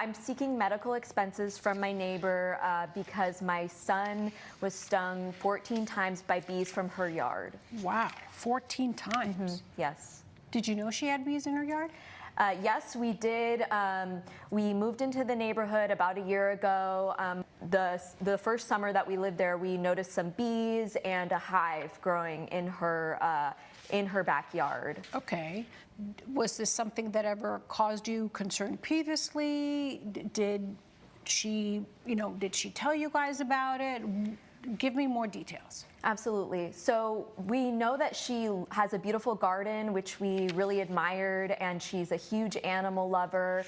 I'm seeking medical expenses from my neighbor because my son was stung 14 times by bees from her yard. Wow, 14 times? Yes. Did you know she had bees in her yard? Yes, we did. We moved into the neighborhood about a year ago. The first summer that we lived there, we noticed some bees and a hive growing in her backyard. Okay. Was this something that ever caused you concern previously? Did she tell you guys about it? Give me more details. Absolutely. So we know that she has a beautiful garden, which we really admired, and she's a huge animal lover.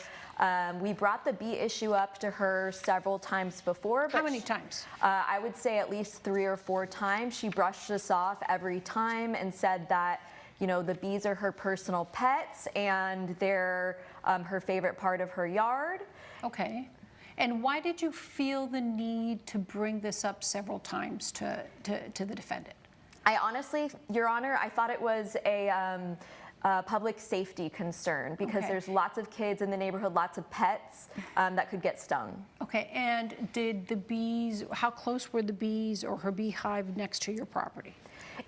We brought the bee issue up to her several times before. How many times? I would say at least 3 or 4 times. She brushed us off every time and said that, you know, the bees are her personal pets and they're her favorite part of her yard. Okay. And why did you feel the need to bring this up several times to the defendant? I honestly, Your Honor, I thought it was a public safety concern because there's lots of kids in the neighborhood, lots of pets that could get stung. Okay, and did the bees, how close were the bees or her beehive next to your property?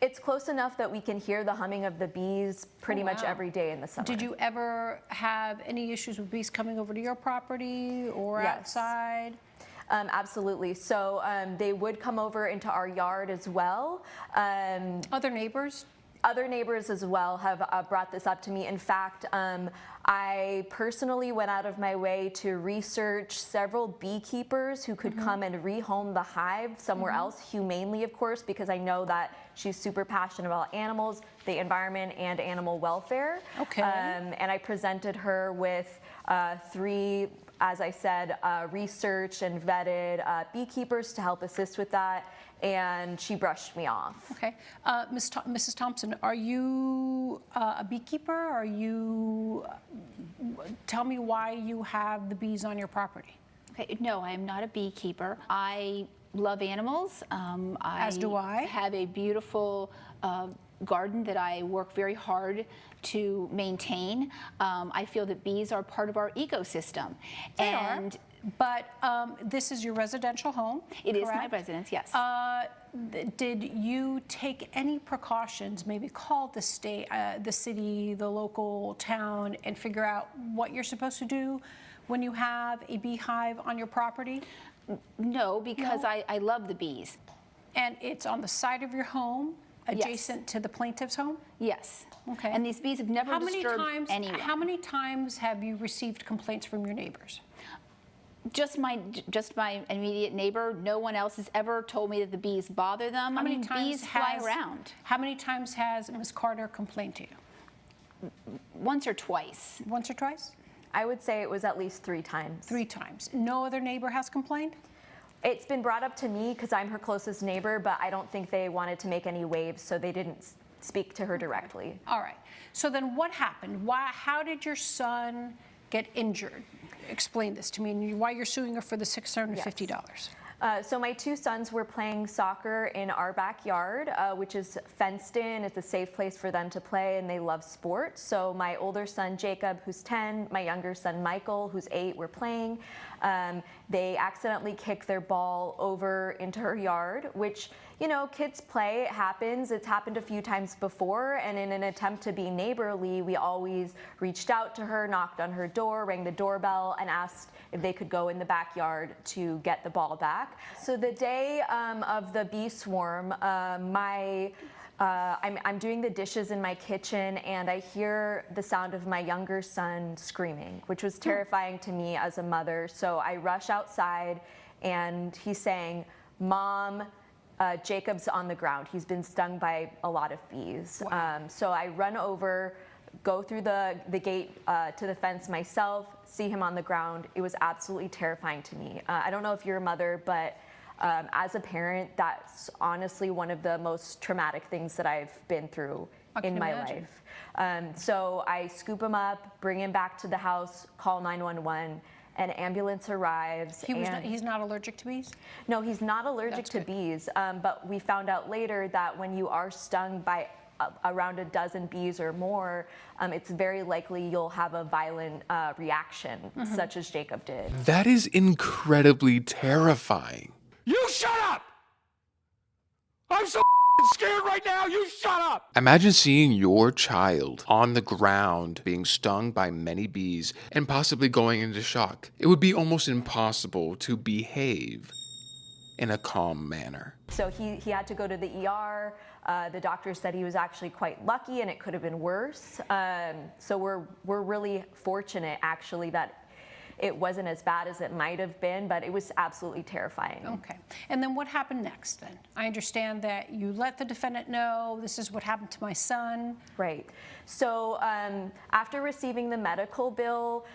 It's close enough that we can hear the humming of the bees pretty much every day in the summer. Did you ever have any issues with bees coming over to your property or outside? Absolutely. So they would come over into our yard as well. Other neighbors? Other neighbors as well have brought this up to me. In fact, I personally went out of my way to research several beekeepers who could come and rehome the hive somewhere else, humanely, of course, because I know that she's super passionate about animals, the environment, and animal welfare. Okay. And I presented her with 3, as I said, researched and vetted beekeepers to help assist with that. And she brushed me off. Okay. Mrs. Thompson, are you a beekeeper? Are you, tell me why you have the bees on your property. Okay, no, I am not a beekeeper. I love animals. As do I. Have a beautiful garden that I work very hard to maintain. I feel that bees are part of our ecosystem. They are. But this is your residential home, It is correct? my residence, yes. Did you take any precautions, maybe call the state, the city, the local town, and figure out what you're supposed to do when you have a beehive on your property? No, because No? I love the bees. And it's on the side of your home, adjacent to the plaintiff's home? Yes. Okay. And these bees have never disturbed anyone. How many times have you received complaints from your neighbors? Just my immediate neighbor. No one else has ever told me that the bees bother them. How many times bees fly around. How many times has Ms. Carter complained to you? Once or twice. Once or twice? I would say it was at least 3 times. 3 times. No other neighbor has complained? It's been brought up to me because I'm her closest neighbor, but I don't think they wanted to make any waves, so they didn't speak to her directly. All right. So then what happened? How did your son get injured? Explain this to me and why you're suing her for the $650. So my 2 sons were playing soccer in our backyard, which is fenced in. It's a safe place for them to play, and they love sports. So my older son, Jacob, who's 10, my younger son, Michael, who's 8, were playing. They accidentally kicked their ball over into her yard, which, you know, kids play, it happens. It's happened a few times before, and in an attempt to be neighborly, we always reached out to her, knocked on her door, rang the doorbell, and asked if they could go in the backyard to get the ball back. So the day of the bee swarm, I'm doing the dishes in my kitchen, and I hear the sound of my younger son screaming, which was terrifying to me as a mother. So I rush outside, and he's saying, "Mom, Jacob's on the ground. He's been stung by a lot of bees." Wow. So I run over, go through the gate to the fence myself, see him on the ground. It was absolutely terrifying to me. I don't know if you're a mother, but as a parent, that's honestly one of the most traumatic things that I've been through in my life. So I scoop him up, bring him back to the house, call 911. An ambulance arrives. He's not allergic to bees? No, he's not allergic to bees, but we found out later that when you are stung by around a dozen bees or more, it's very likely you'll have a violent reaction, such as Jacob did. That is incredibly terrifying. You shut up! I'm so scared right now, you shut up! Imagine seeing your child on the ground being stung by many bees and possibly going into shock. It would be almost impossible to behave in a calm manner. So he had to go to the ER. The doctor said he was actually quite lucky and it could have been worse. So we're really fortunate actually that it wasn't as bad as it might have been, but it was absolutely terrifying. Okay. And then what happened next then? I understand that you let the defendant know, this is what happened to my son. Right. So after receiving the medical bill,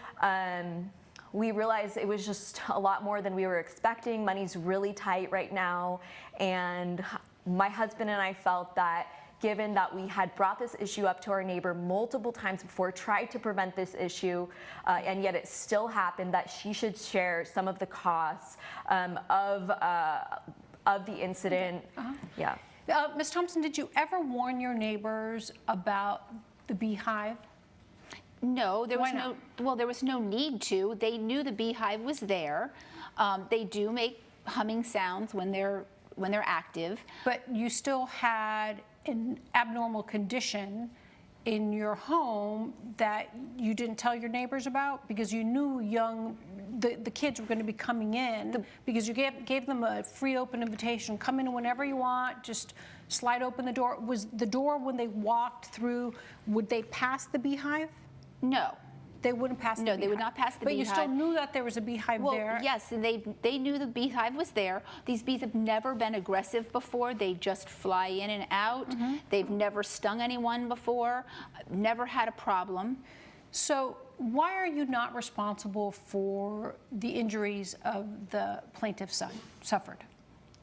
we realized it was just a lot more than we were expecting. Money's really tight right now. And my husband and I felt that given that we had brought this issue up to our neighbor multiple times before, tried to prevent this issue, and yet it still happened, that she should share some of the costs of the incident. Yeah. Ms. Thompson, did you ever warn your neighbors about the beehive? No, there was Why not? there was no need to. They knew the beehive was there. They do make humming sounds when they're active. But you still had an abnormal condition in your home that you didn't tell your neighbors about because you knew the kids were going to be coming in because you gave them a free open invitation. Come in whenever you want, just slide open the door. Was the door, when they walked through, would they pass the beehive? No. They wouldn't pass the beehive. No, they would not pass the but beehive. But you still knew that there was a beehive there. Well, yes, and they knew the beehive was there. These bees have never been aggressive before. They just fly in and out. They've never stung anyone before, never had a problem. So why are you not responsible for the injuries of the plaintiff's son suffered?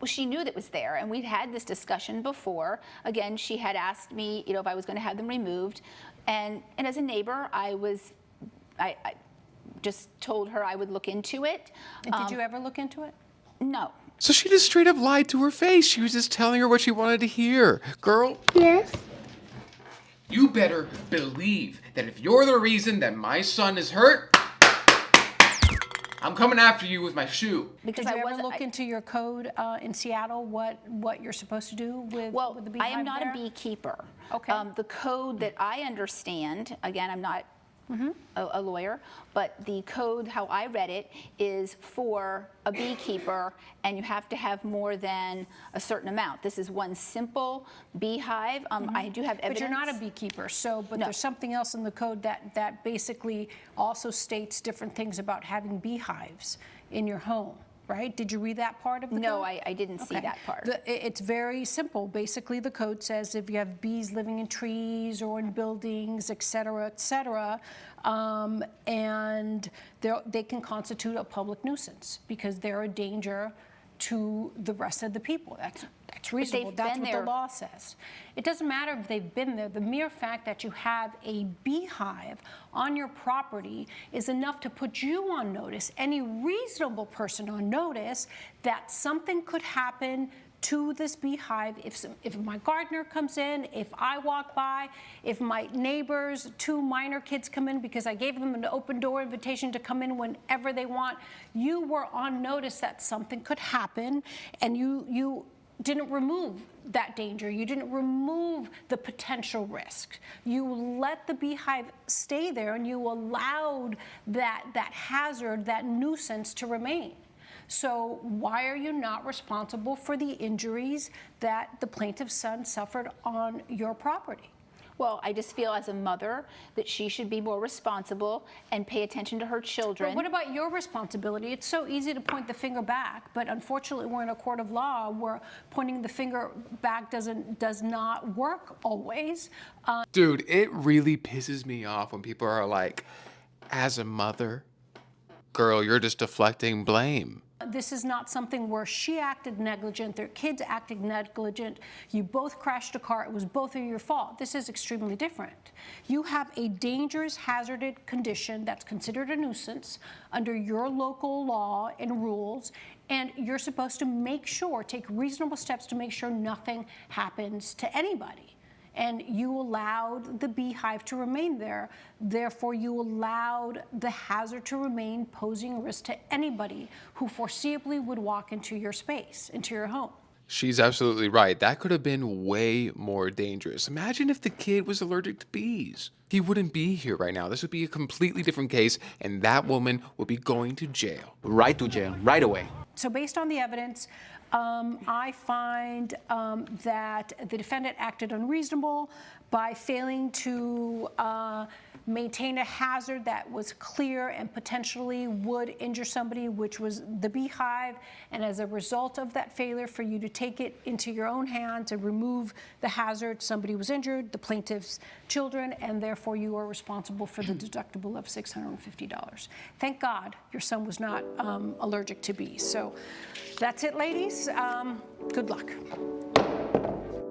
Well, she knew that was there, and we'd had this discussion before. Again, she had asked me, if I was going to have them removed, and as a neighbor, I just told her I would look into it. And did you ever look into it? No. So she just straight up lied to her face. She was just telling her what she wanted to hear. Girl. Yes. You better believe that if you're the reason that my son is hurt, I'm coming after you with my shoe. Because Did you I ever wasn't look into your code in Seattle, what you're supposed to do with the beehive I am not there? a beekeeper. Okay. The code that I understand, again, I'm not a lawyer, but the code, how I read it, is for a beekeeper, and you have to have more than a certain amount. This is one simple beehive. I do have evidence. But you're not a beekeeper, but No. there's something else in the code that basically also states different things about having beehives in your home, right? Did you read that part of the code? No, I didn't see Okay. that part. It's very simple. Basically, the code says if you have bees living in trees or in buildings, et cetera, and they can constitute a public nuisance because they're a danger to the rest of the people. That's reasonable. they've That's been what there. the law says. It doesn't matter if they've been there. The mere fact that you have a beehive on your property is enough to put you on notice, any reasonable person on notice, that something could happen to this beehive if my gardener comes in, if I walk by, if my neighbors, 2 minor kids come in because I gave them an open door invitation to come in whenever they want. You were on notice that something could happen, and you didn't remove that danger. You didn't remove the potential risk. You let the beehive stay there, and you allowed that hazard, that nuisance to remain. So why are you not responsible for the injuries that the plaintiff's son suffered on your property? Well, I just feel as a mother that she should be more responsible and pay attention to her children. But what about your responsibility? It's so easy to point the finger back, but unfortunately we're in a court of law where pointing the finger back does not work always. Dude, it really pisses me off when people are like, as a mother, girl, you're just deflecting blame. This is not something where she acted negligent, their kids acted negligent, you both crashed a car, it was both of your fault. This is extremely different. You have a dangerous, hazardous condition that's considered a nuisance under your local law and rules, and you're supposed to take reasonable steps to make sure nothing happens to anybody. and you allowed the beehive to remain there. Therefore, you allowed the hazard to remain, posing a risk to anybody who foreseeably would walk into your space, into your home. She's absolutely right. That could have been way more dangerous. Imagine if the kid was allergic to bees. He wouldn't be here right now. This would be a completely different case, and that woman would be going to jail. Right to jail, right away. So based on the evidence, I find that the defendant acted unreasonable by failing to maintain a hazard that was clear and potentially would injure somebody, which was the beehive. And as a result of that failure, for you to take it into your own hands and remove the hazard, somebody was injured, the plaintiff's children, and therefore you are responsible for the deductible of $650. Thank God your son was not allergic to bees. So that's it, ladies. Good luck.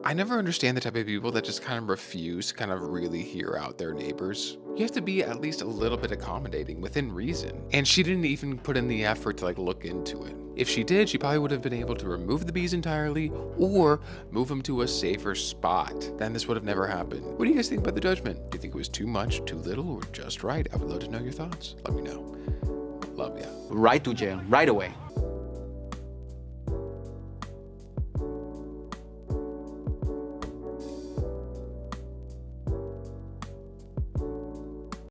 I never understand the type of people that just kind of refuse to kind of really hear out their neighbors. You have to be at least a little bit accommodating within reason. And she didn't even put in the effort to look into it. If she did, she probably would have been able to remove the bees entirely or move them to a safer spot. Then this would have never happened. What do you guys think about the judgment? Do you think it was too much, too little, or just right? I would love to know your thoughts. Let me know. Love ya. Right to jail, right away.